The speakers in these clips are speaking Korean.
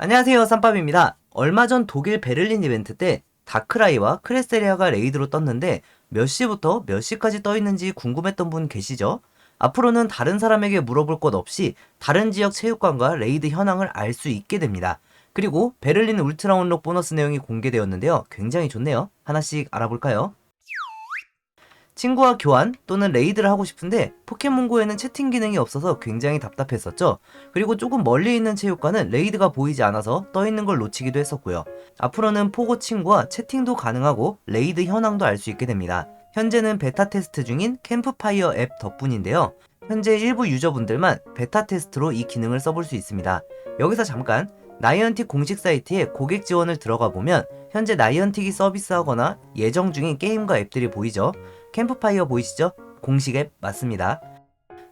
안녕하세요, 쌈밥입니다. 얼마 전 독일 베를린 이벤트 때 다크라이와 크레세리아가 레이드로 떴는데 몇 시부터 몇 시까지 떠 있는지 궁금했던 분 계시죠? 앞으로는 다른 사람에게 물어볼 것 없이 다른 지역 체육관과 레이드 현황을 알 수 있게 됩니다. 그리고 베를린 울트라 온록 보너스 내용이 공개되었는데요. 굉장히 좋네요. 하나씩 알아볼까요? 친구와 교환 또는 레이드를 하고 싶은데 포켓몬고에는 채팅 기능이 없어서 굉장히 답답했었죠. 그리고 조금 멀리 있는 체육관은 레이드가 보이지 않아서 떠있는 걸 놓치기도 했었고요. 앞으로는 포고 친구와 채팅도 가능하고 레이드 현황도 알 수 있게 됩니다. 현재는 베타 테스트 중인 캠프파이어 앱 덕분인데요. 현재 일부 유저분들만 베타 테스트로 이 기능을 써볼 수 있습니다. 여기서 잠깐 나이언틱 공식 사이트에 고객 지원을 들어가 보면 현재 나이언틱이 서비스하거나 예정 중인 게임과 앱들이 보이죠. 캠프파이어 보이시죠? 공식 앱 맞습니다.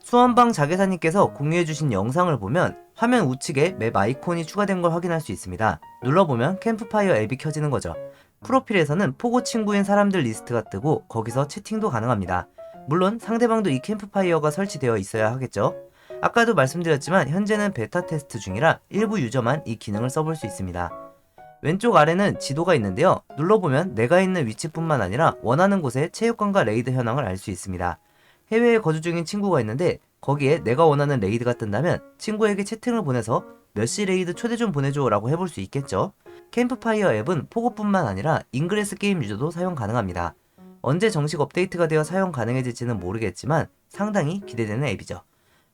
수원방 자개사님께서 공유해주신 영상을 보면 화면 우측에 맵 아이콘이 추가된 걸 확인할 수 있습니다. 눌러보면 캠프파이어 앱이 켜지는 거죠. 프로필에서는 포고 친구인 사람들 리스트가 뜨고 거기서 채팅도 가능합니다. 물론 상대방도 이 캠프파이어가 설치되어 있어야 하겠죠. 아까도 말씀드렸지만 현재는 베타 테스트 중이라 일부 유저만 이 기능을 써볼 수 있습니다. 왼쪽 아래는 지도가 있는데요. 눌러보면 내가 있는 위치뿐만 아니라 원하는 곳의 체육관과 레이드 현황을 알 수 있습니다. 해외에 거주 중인 친구가 있는데 거기에 내가 원하는 레이드가 뜬다면 친구에게 채팅을 보내서 몇 시 레이드 초대 좀 보내줘 라고 해볼 수 있겠죠. 캠프파이어 앱은 포고뿐만 아니라 잉그레스 게임 유저도 사용 가능합니다. 언제 정식 업데이트가 되어 사용 가능해질지는 모르겠지만 상당히 기대되는 앱이죠.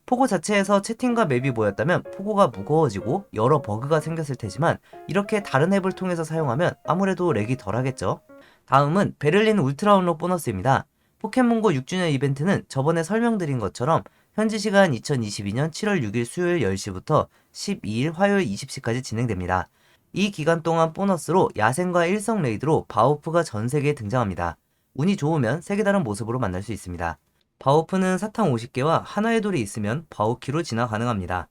포고 자체에서 채팅과 맵이 모였다면 포고가 무거워지고 여러 버그가 생겼을 테지만 이렇게 다른 앱을 통해서 사용하면 아무래도 렉이 덜하겠죠. 다음은 베를린 울트라 온록 보너스입니다. 포켓몬고 6주년 이벤트는 저번에 설명드린 것처럼 현지 시간 2022년 7월 6일 수요일 10시부터 12일 화요일 20시까지 진행됩니다. 이 기간 동안 보너스로 야생과 일성 레이드로 바우프가 전 세계에 등장합니다. 운이 좋으면 색이 다른 모습으로 만날 수 있습니다. 바우프는 사탕 50개와 하나의 돌이 있으면 바우키로 진화 가능합니다.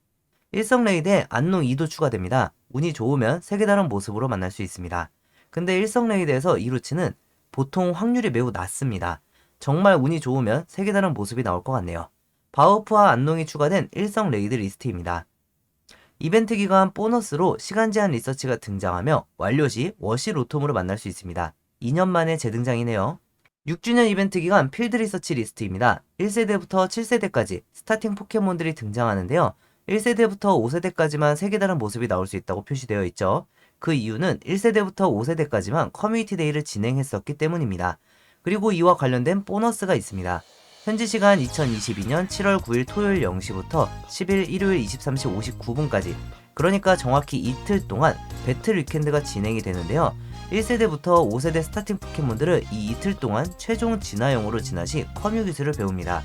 일성 레이드에 안농 2도 추가됩니다. 운이 좋으면 색이 다른 모습으로 만날 수 있습니다. 근데 일성 레이드에서 이 루치는 보통 확률이 매우 낮습니다. 정말 운이 좋으면 색이 다른 모습이 나올 것 같네요. 바우프와 안농이 추가된 일성 레이드 리스트입니다. 이벤트 기간 보너스로 시간 제한 리서치가 등장하며 완료 시 워시 로톰으로 만날 수 있습니다. 2년 만에 재등장이네요. 6주년 이벤트 기간 필드 리서치 리스트입니다. 1세대부터 7세대까지 스타팅 포켓몬들이 등장하는데요. 1세대부터 5세대까지만 색이 다른 모습이 나올 수 있다고 표시되어 있죠. 그 이유는 1세대부터 5세대까지만 커뮤니티 데이를 진행했었기 때문입니다. 그리고 이와 관련된 보너스가 있습니다. 현지 시간 2022년 7월 9일 토요일 0시부터 10일 일요일 23시 59분까지 그러니까 정확히 이틀 동안 배틀 위켄드가 진행이 되는데요. 1세대부터 5세대 스타팅 포켓몬들은 이 이틀 동안 최종 진화용으로 진화 시 커뮤 기술을 배웁니다.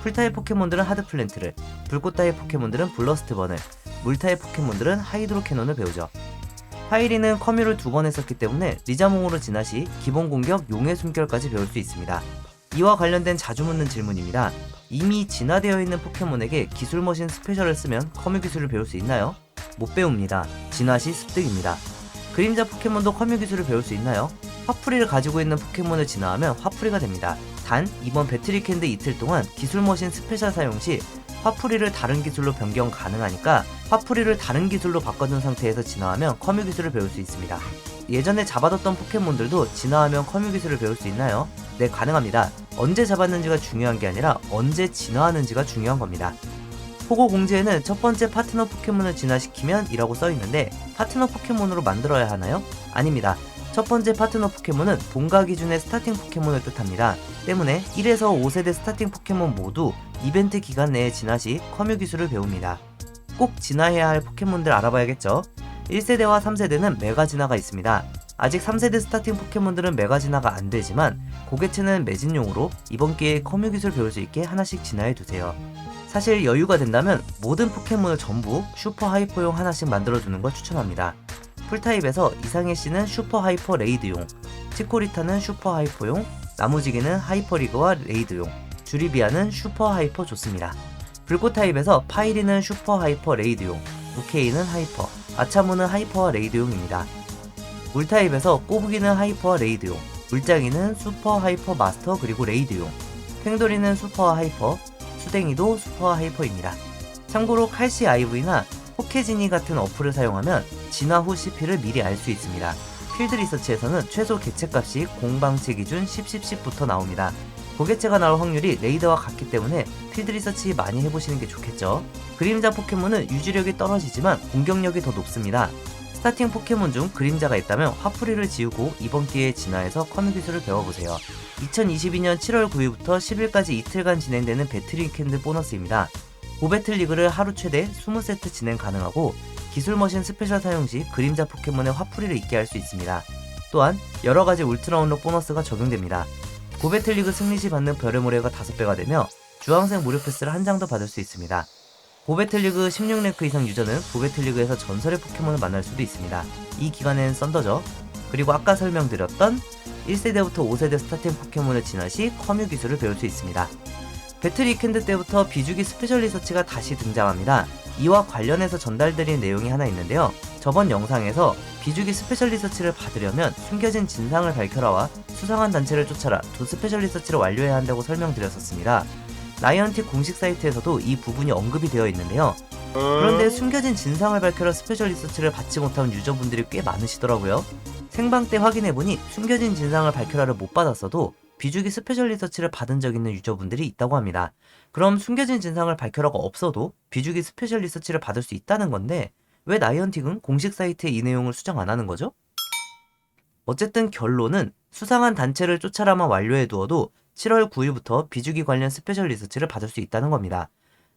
풀타입 포켓몬들은 하드플랜트를, 불꽃타입 포켓몬들은 블러스트번을, 물타입 포켓몬들은 하이드로 캐논을 배우죠. 파이리는 커뮤를 2번 했었기 때문에 리자몽으로 진화 시 기본 공격 용의 숨결까지 배울 수 있습니다. 이와 관련된 자주 묻는 질문입니다. 이미 진화되어 있는 포켓몬에게 기술 머신 스페셜을 쓰면 커뮤 기술을 배울 수 있나요? 못 배웁니다. 진화 시 습득입니다. 그림자 포켓몬도 커뮤 기술을 배울 수 있나요? 화풀이를 가지고 있는 포켓몬을 진화하면 화풀이가 됩니다. 단 이번 배틀 위켄드 이틀 동안 기술 머신 스페셜 사용 시 화풀이를 다른 기술로 변경 가능하니까 화풀이를 다른 기술로 바꿔둔 상태에서 진화하면 커뮤 기술을 배울 수 있습니다. 예전에 잡아뒀던 포켓몬들도 진화하면 커뮤 기술을 배울 수 있나요? 네, 가능합니다. 언제 잡았는지가 중요한 게 아니라 언제 진화하는지가 중요한 겁니다. 포고 공지에는 첫 번째 파트너 포켓몬을 진화시키면 이라고 써있는데 파트너 포켓몬으로 만들어야 하나요? 아닙니다. 첫 번째 파트너 포켓몬은 본가 기준의 스타팅 포켓몬을 뜻합니다. 때문에 1에서 5세대 스타팅 포켓몬 모두 이벤트 기간 내에 진화 시 커뮤 기술을 배웁니다. 꼭 진화해야 할 포켓몬들 알아봐야겠죠? 1세대와 3세대는 메가 진화가 있습니다. 아직 3세대 스타팅 포켓몬들은 메가 진화가 안되지만 고개체는 매진용으로 이번 기회에 커뮤 기술 배울 수 있게 하나씩 진화해두세요. 사실 여유가 된다면 모든 포켓몬을 전부 슈퍼 하이퍼용 하나씩 만들어두는 걸 추천합니다. 풀타입에서 이상해씨는 슈퍼 하이퍼 레이드용, 치코리타는 슈퍼 하이퍼용, 나무지기는 하이퍼리그와 레이드용, 주리비아는 슈퍼 하이퍼 좋습니다. 불꽃 타입에서 파이리는 슈퍼 하이퍼 레이드용, 루케이는 하이퍼, 아차무는 하이퍼와 레이드용입니다. 물 타입에서 꼬부기는 하이퍼와 레이드용, 물장이는 슈퍼 하이퍼 마스터 그리고 레이드용, 팽돌이는 슈퍼 하이퍼, 수댕이도 슈퍼 하이퍼입니다. 참고로 칼시 IV나 포켓지니 같은 어플을 사용하면 진화 후 CP를 미리 알 수 있습니다. 필드 리서치에서는 최소 개체값이 공방체 기준 10부터 나옵니다. 고개체가 나올 확률이 레이더와 같기 때문에 필드 리서치 많이 해보시는 게 좋겠죠. 그림자 포켓몬은 유지력이 떨어지지만 공격력이 더 높습니다. 스타팅 포켓몬 중 그림자가 있다면 화풀이를 지우고 이번 기회에 진화해서 커뮤 기술을 배워보세요. 2022년 7월 9일부터 10일까지 이틀간 진행되는 배틀 위켄드 보너스입니다. 고배틀 리그를 하루 최대 20세트 진행 가능하고 기술 머신 스페셜 사용 시 그림자 포켓몬의 화풀이를 잊게 할 수 있습니다. 또한 여러가지 울트라 언록 보너스가 적용됩니다. 고배틀 리그 승리 시 받는 별의 모래가 5배가 되며 주황색 무료 패스를 한 장 더 받을 수 있습니다. 고배틀 리그 16랭크 이상 유저는 고배틀 리그에서 전설의 포켓몬을 만날 수도 있습니다. 이 기간엔 썬더죠. 그리고 아까 설명드렸던 1세대부터 5세대 스타팅 포켓몬을 진화 시 커뮤 기술을 배울 수 있습니다. 배틀 위켄드 때부터 비주기 스페셜 리서치가 다시 등장합니다. 이와 관련해서 전달드린 내용이 하나 있는데요. 저번 영상에서 비주기 스페셜 리서치를 받으려면 숨겨진 진상을 밝혀라와 수상한 단체를 쫓아라 두 스페셜 리서치를 완료해야 한다고 설명드렸었습니다. 라이언틱 공식 사이트에서도 이 부분이 언급이 되어 있는데요. 그런데 숨겨진 진상을 밝혀라 스페셜 리서치를 받지 못한 유저분들이 꽤 많으시더라고요. 생방 때 확인해보니 숨겨진 진상을 밝혀라를 못 받았어도 비주기 스페셜 리서치를 받은 적 있는 유저분들이 있다고 합니다. 그럼 숨겨진 진상을 밝혀라가 없어도 비주기 스페셜 리서치를 받을 수 있다는 건데 왜 나이언틱은 공식 사이트에 이 내용을 수정 안 하는 거죠? 어쨌든 결론은 수상한 단체를 쫓아라만 완료해 두어도 7월 9일부터 비주기 관련 스페셜 리서치를 받을 수 있다는 겁니다.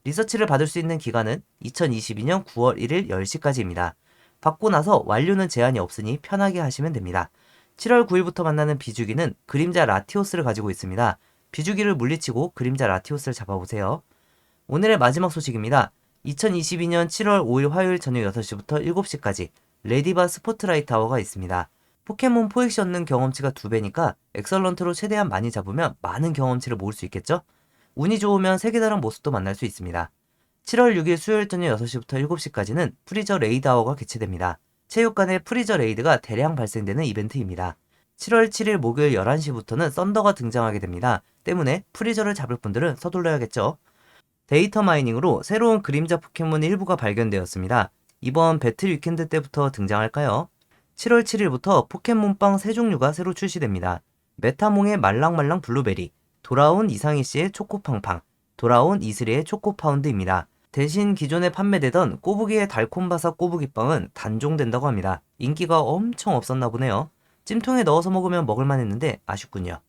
리서치를 받을 수 있는 기간은 2022년 9월 1일 10시까지입니다. 받고 나서 완료는 제한이 없으니 편하게 하시면 됩니다. 7월 9일부터 만나는 비주기는 그림자 라티오스를 가지고 있습니다. 비주기를 물리치고 그림자 라티오스를 잡아보세요. 오늘의 마지막 소식입니다. 2022년 7월 5일 화요일 저녁 6시부터 7시까지 레디바 스포트라이트 아워가 있습니다. 포켓몬 포획시 얻는 경험치가 2배니까 엑설런트로 최대한 많이 잡으면 많은 경험치를 모을 수 있겠죠? 운이 좋으면 색이 다른 모습도 만날 수 있습니다. 7월 6일 수요일 저녁 6시부터 7시까지는 프리저 레이드 아워가 개최됩니다. 체육관에 프리저 레이드가 대량 발생되는 이벤트입니다. 7월 7일 목요일 11시부터는 썬더가 등장하게 됩니다. 때문에 프리저를 잡을 분들은 서둘러야겠죠. 데이터 마이닝으로 새로운 그림자 포켓몬 일부가 발견되었습니다. 이번 배틀 위켄드 때부터 등장할까요? 7월 7일부터 포켓몬빵 3종류가 새로 출시됩니다. 메타몽의 말랑말랑 블루베리, 돌아온 이상희씨의 초코팡팡, 돌아온 이슬이의 초코파운드입니다. 대신 기존에 판매되던 꼬부기의 달콤바삭 꼬부기빵은 단종된다고 합니다. 인기가 엄청 없었나 보네요. 찜통에 넣어서 먹으면 먹을만 했는데 아쉽군요.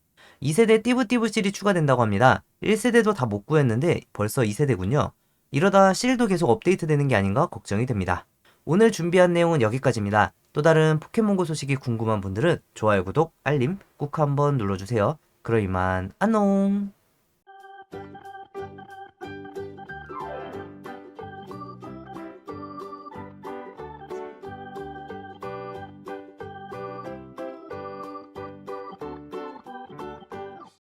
2세대 띠부띠부실이 추가된다고 합니다. 1세대도 다 못 구했는데 벌써 2세대군요. 이러다 실도 계속 업데이트 되는 게 아닌가 걱정이 됩니다. 오늘 준비한 내용은 여기까지입니다. 또 다른 포켓몬고 소식이 궁금한 분들은 좋아요, 구독, 알림 꾹 한번 눌러주세요. 그럼 이만 안녕.